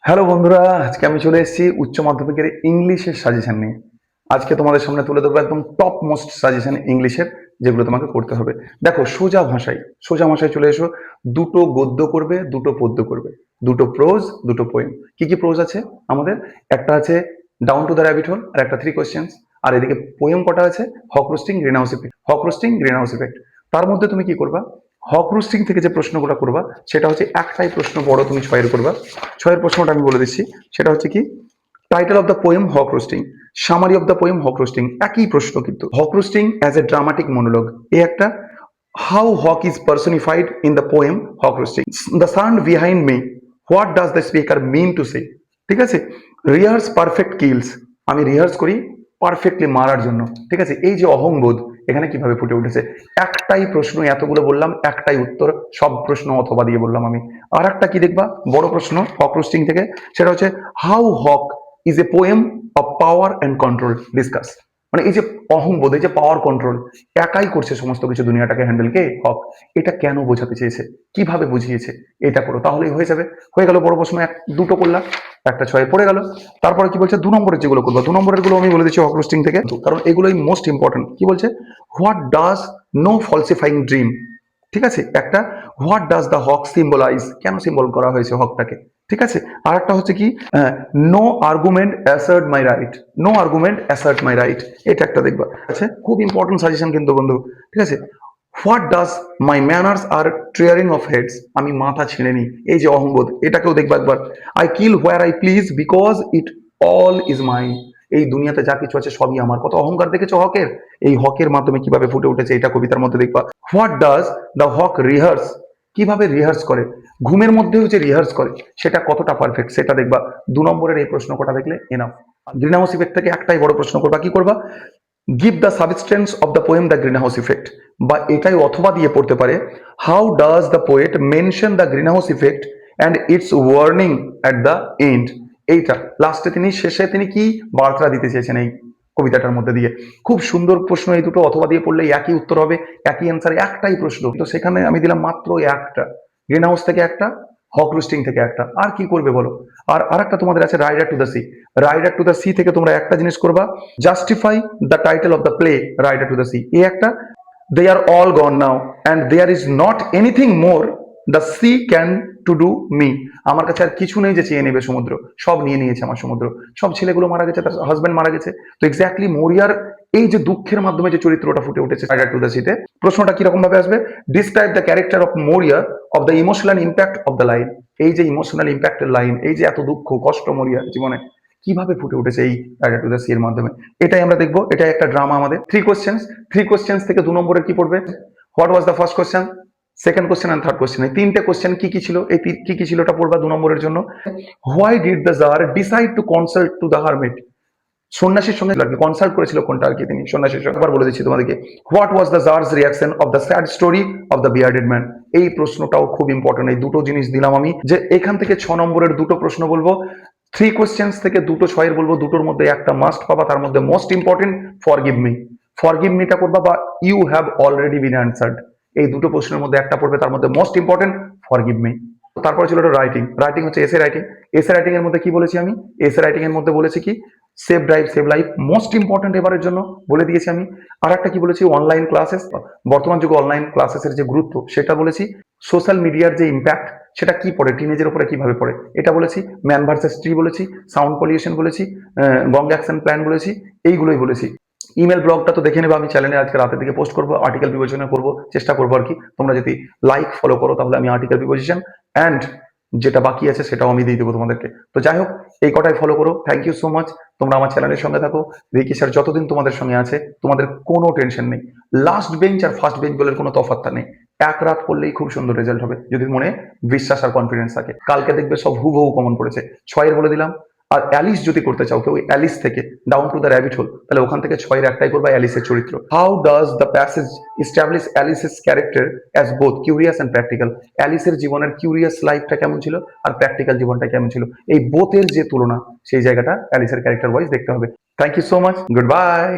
Hello বন্ধুরা, আজকে আমি চলে এসেছি উচ্চ মাধ্যমিকের ইংলিশের সাজেশন নিয়ে। আজকে তোমাদের সামনে তুলে ধরবো একদম টপ মোস্ট সাজেশন ইংলিশের, যেগুলো তোমাকে করতে হবে। দেখো, সোজা ভাষায় চলে এসো। দুটো গদ্য করবে, দুটো পদ্য করবে, দুটো প্রোজ, দুটো পোয়েম। কি কি প্রোজ আছে আমাদের? একটা আছে down to the rabbit hole, আর একটা 3 কোয়েশ্চেন্স। আর এদিকে পোয়েম কটা আছে? Hawk roosting, greenhouse effect. তার মধ্যে তুমি কি করবা? হক রোস্টিং থেকে যে প্রশ্নগুলো করবা, সেটা হচ্ছে একটাই প্রশ্ন বড়, তুমি ছয়ের করবা। ছয়ের প্রশ্নটা আমি বলে দিচ্ছি। সেটা হচ্ছে কি? Title of the poem hawk roosting, summary of the poem hawk roosting. একই প্রশ্ন কিন্তু। Hawk roosting as a dramatic monologue, এই একটা। How hawk is personified in the poem hawk roosting. The sound behind me, what does the speaker mean to say. ঠিক আছে। Rehearse perfect kills, আমি rehearse করি perfectly মারার জন্য। ঠিক আছে। এই যে অহংবোধ এখানে কিভাবে ফুটে উঠেছে। একটাই প্রশ্ন, এতগুলো বললাম, একটাই উত্তর, সব প্রশ্ন অথবা দিয়ে বললাম আমি। আর একটা কি দেখবা, বড় প্রশ্ন হক রোস্টিং থেকে, সেটা হচ্ছে how hawk is a poem of power and control discuss. মানে এই যে অহংবোধ, এই যে পাওয়ার কন্ট্রোল, একাই করছে সমস্ত কিছু, দুনিয়াটাকে হ্যান্ডেল কে? হক। এটা কেন বোঝাতে চেয়েছে, কিভাবে বুঝিয়েছে, এটা করো, তাহলেই হয়ে যাবে। হয়ে গেল বড় প্রশ্ন, দুটো করলাম, একটা ছয়ে পড়ে গেল। তারপরে কি বলছে? 2 নম্বরের যেগুলো করবো, 2 নম্বরের গুলো আমি বলে দিচ্ছি হক রোস্টিং থেকে, কারণ এগুলোই মোস্ট ইম্পর্টেন্ট। কি বলছে? What does no falsifying dream. ঠিক আছে। একটা, what does the hawk symbolise, কেন সিম্বল করা হয়েছে হকটাকে। ঠিক আছে। আর একটা হচ্ছে কি, no argument assert my right, no argument assert my right, এটা একটা দেখবা। আচ্ছা, খুব ইম্পর্টেন্ট সাজেশন কিন্তু বন্ধু। ঠিক আছে। What does my manners are tearing off heads, আমি মাথা ছিঁড়ে নি, এই যে অহংবোধ, এটাকেও দেখবা একবার। I kill where I please because it all is mine, এই দুনিয়াতে যা কিছু আছে সবই আমার। কত অহংকার দেখেছো হকের, এই হকের মাধ্যমে কিভাবে ফুটে উঠেছে এটা কবিতার মধ্যে দেখবা। What does the hawk rehearse, কিভাবে রিহার্স করে, ঘুমের মধ্যেও যে রিহার্স করে সেটা কতটা পারফেক্ট সেটা দেখবা। 2 নম্বরের এই প্রশ্ন কটা দেখলে এনাফ। গ্রিন হাউস ইফেক্ট থেকে একটাই বড় প্রশ্ন করবা, কি করবা? Give the substance of the poem the green house effect, বা এটাই অথবা দিয়ে পড়তে পারে, how does the poet mention the green house effect and it's warning at the end. এইটা লাস্টে তিনি, শেষে তিনি কি বার্তা দিতে চেয়েছেন এই কবিতাটার মধ্যে দিয়ে। খুব সুন্দর প্রশ্ন এই দুটো, অথবা দিয়ে পড়লে একই উত্তর হবে, একই অ্যান্সার, একটাই প্রশ্ন, তো সেখানে আমি দিলাম মাত্র একটা। গ্রিন হাউস থেকে একটা, হক রোস্টিং থেকে একটা, আর কি করবে বলো? আর আরেকটা তোমাদের আছে riders to the sea. Riders to the sea থেকে তোমরা একটা জিনিস করবা, justify the title of the play riders to the sea, এই একটা। They are all gone now and there is not anything more the sea can to do me, আমার কাছে আর কিছু নেই যে চেয়ে নেবে সমুদ্র, সব নিয়ে নিয়েছে আমার সমুদ্র। সব ছেলেগুলো মারা গেছে, তার হাজবেন্ড মারা গেছে। তো এক্স্যাক্টলি মরিয়ার এই যে দুঃখের মাধ্যমে যে চরিত্রটা ফুটে উঠেছে রাইডার টু দ্য সিতে, প্রশ্নটা কিরকম ভাবে আসবে? ডিসক্রাইব দ্য ক্যারেক্টার অফ মরিয়া of the emotional impact of the line, এই যে ইমোশনাল ইম্প্যাক্টের লাইন, এই যে এত দুঃখ কষ্ট মরিয়ার জীবনে, কিভাবে ফুটে উঠেছে এই রাইডার টু দ্য সি এর মাধ্যমে, এটাই আমরা দেখবো। এটা একটা ড্রামা আমাদের। 3 কোয়েশ্চেন্স, 3 কোয়েশ্চেন্স থেকে 2 নম্বরের কি পড়বে? What was the first question, second question and third question, এই 3টে কোয়েশ্চেন কি কি ছিল, এই কি কি ছিল, এটা পড়বা 2 নম্বরের জন্য। Why did the czar decide to consult to the hermit, সন্ন্যাসীর সঙ্গে কনসাল্ট করেছিল কোনটা আর কি, তিনি সন্ন্যাসীর সঙ্গে। আবার বলে দিচ্ছি তোমাদেরকে, what was the jars reaction of the sad story of the bearded man, এই প্রশ্নটাও খুব ইম্পর্টেন্ট। এই দুটো জিনিস দিলাম আমি, যে এখান থেকে 6 নম্বরের দুটো প্রশ্ন বলবো, 3 কোয়েশ্চেন্স থেকে দুটো ছয়ের বলবো, দুটোর মধ্যে একটা মাস্ট পাবা। তার মধ্যে most important forgive me, forgive মিটা করবা, বা you have already been answered, এই দুটো প্রশ্নের মধ্যে একটা পড়বে, তার মধ্যে মোস্ট ইম্পর্টেন্ট ফরগিভ মি। তারপরে ছিল রাইটিং, রাইটিং হচ্ছে এসে রাইটিং। এসে রাইটিং এর মধ্যে কি বলেছি আমি? এসে রাইটিং এর মধ্যে বলেছি কি, save drive save life, most important এবারের জন্য বলে দিয়েছি আমি। আর একটা কি বলেছি? অনলাইন ক্লাসেস, বর্তমান যুগে অনলাইন ক্লাসেসের যে গুরুত্ব সেটা বলেছি। সোশ্যাল মিডিয়ার যে ইম্প্যাক্ট সেটা কি পড়ে, টিনেজের উপরে কিভাবে পড়ে এটা বলেছি। ম্যান ভার্সেস ট্রি বলেছি, সাউন্ড পলিউশন বলেছি, গং অ্যাকশন প্ল্যান বলেছি, এইগুলোই বলেছি। ইমেল ব্লগটা তো দেখে নেবে, আমি চ্যানেলে আজকে রাতের দিকে পোস্ট করবো, আর্টিকেল বিবেচনা করবো, চেষ্টা করবো আর কি। তোমরা যদি লাইক ফলো করো তাহলে আমি আর্টিকেল বিপোজিশন অ্যান্ড যেটা বাকি আছে সেটাও আমি দিয়ে দেবো তোমাদেরকে। তো যাই হোক, এই কটাই ফলো করো। Thank you so much. তোমরা আমার চ্যানেলের সঙ্গে থাকো। রিকি স্যার যতদিন তোমাদের সঙ্গে আছে তোমাদের কোনো টেনশন নেই। লাস্ট বেঞ্চ আর ফার্স্ট বেঞ্চ বলে কোনো তফাৎ নেই। এক রাত পড়লেই খুব সুন্দর রেজাল্ট হবে, যদি মনে বিশ্বাস আর কনফিডেন্স থাকে। কালকে দেখবে সব হুবহু কমন পড়েছে। ছয়ের বলে দিলাম। আর অ্যালিস যদি করতে চাও কেউ, অ্যালিস থেকে down to the rabbit hole, তাহলে ওখান থেকে ছয়ের একটাই করবা, অ্যালিসের চরিত্র। How does the passage establish Alice's character as both curious and practical, অ্যালিসের জীবনের কিউরিয়াস লাইফটা কেমন ছিল আর প্র্যাকটিক্যাল জীবনটা কেমন ছিল, এই বোথের যে তুলনা, সেই জায়গাটা অ্যালিসের ক্যারেক্টার ওয়াইজ দেখতে হবে। Thank you so much, good bye.